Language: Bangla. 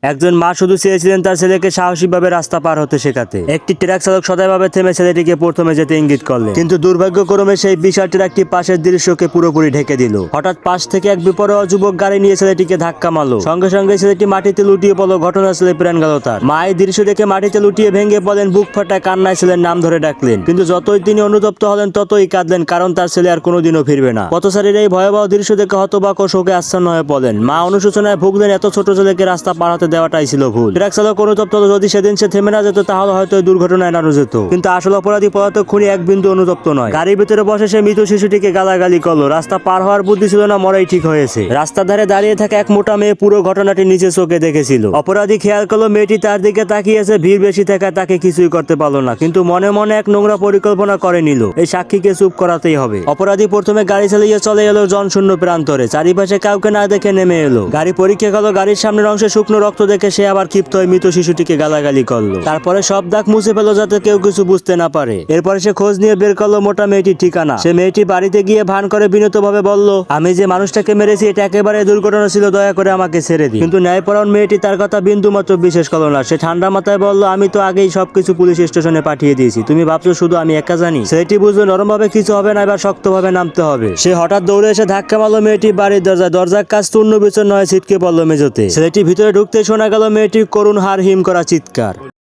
একজন মা শুধু চেয়েছিলেন তার ছেলেকে সাহসীভাবে রাস্তা পার হতে শেখাতে। একটি ট্রাক চালক সদয়ভাবে থেমে ছেলেটিকে প্রথমে যেতে ইঙ্গিত করলেন, কিন্তু দুর্ভাগ্যক্রমে সেই বিশাল ট্রাকটি পাশের দৃশ্যকে পুরোপুরি ঢেকে দিল। হঠাৎ পাশ থেকে এক বিপরোয়া যুবক গাড়ি নিয়ে ছেলেটিকে ধাক্কা মারল। সঙ্গে সঙ্গে ছেলেটি মাটিতে লুটিয়ে পড়ল। ঘটনাস্থলে প্রাণ গেল তার। মা এই দৃশ্য দেখে মাটিতে লুটিয়ে ভেঙে পড়লেন, বুক ফাটা কান্নায় ছেলের নাম ধরে ডাকলেন। কিন্তু যতই তিনি অনুতপ্ত হলেন ততই কাঁদলেন, কারণ তার ছেলে আর কোনোদিনও ফিরবে না। পথচারীর এই ভয়াবহ দৃশ্য দেখে হতবাক ও শোকে আচ্ছন্ন হয়ে পড়লেন। মা অনুশোচনায় ভুগলেন, এত ছোট ছেলেকে রাস্তা পার হতে দেওয়াটাই ছিল ভুল। ট্রাক চালক অনুতপ্ত হলো, যদি সেদিন সে থেমে না যেত তাহলে হয়তো এই দুর্ঘটনায় এড়ানো যেত। কিন্তু আসল অপরাধী পলাতক খুনি এক বিন্দু অনুতপ্ত নয়। গাড়ির ভিতরে বসে সে মৃত শিশুটিকে গালাগালি করলো। রাস্তা পার হওয়ার বুদ্ধি ছিল না, মরাই ঠিক হয়েছে। রাস্তার ধারে দাঁড়িয়ে থাকা এক মোটা মেয়ে পুরো ঘটনাটি নিজে চোখে দেখেছিল। অপরাধী খেয়াল করলো মেয়েটি তার দিকে তাকিয়েছে। ভিড় বেশি থাকায় তাকে কিছুই করতে পারলো না, কিন্তু মনে মনে এক নোংরা পরিকল্পনা করে নিল, এই সাক্ষীকে চুপ করাতেই হবে। অপরাধী প্রথমে গাড়ি চালিয়ে চলে এলো জনশূন্য প্রান্তরে। চারিপাশে কাউকে না দেখে নেমে এলো। গাড়ি পরীক্ষা করলো। গাড়ির সামনের অংশে শুকনো রক্ত দেখে সে আবার ক্ষিপ্ত হয়ে মৃত শিশুটিকে গালাগালি করলো। তারপরে সব দাগ মুছে ফেলো যাতে কেউ কিছু বুঝতে না পারে। এরপরে সে খোঁজ নিয়ে বের করলো মোটা মেয়েটির ঠিকানা। সে মেয়েটি বাড়িতে গিয়ে ভান করে বিনীতভাবে বলল, আমি যে মানুষটাকে মেরেছি এটা একেবারে দুর্ঘটনা ছিল, দয়া করে আমাকে ছেড়ে দিন। কিন্তু ন্যায়পরায়ণ মেয়েটি তার কথা বিন্দু মাত্র বিশ্বাস করলো না। সে ঠান্ডা মাথায় বলল, আমি তো আগেই সবকিছু পুলিশ স্টেশনে পাঠিয়ে দিয়েছি, তুমি ভাবছো শুধু আমি একা জানি। ছেলেটি বুঝলো নরমভাবে কিছু হবে না, এবার শক্তভাবে নামতে হবে। সে হঠাৎ দৌড়ে এসে ধাক্কা মারলো মেয়েটির বাড়ির দরজার কাজ চূর্ণ বিচূর্ণ হয়ে ছিটকে পড়লো মেঝেতে। ছেলেটি ভিতরে ঢুকতে শোনা গেল মেয়েটির করুণ হার হিম করা চিৎকার।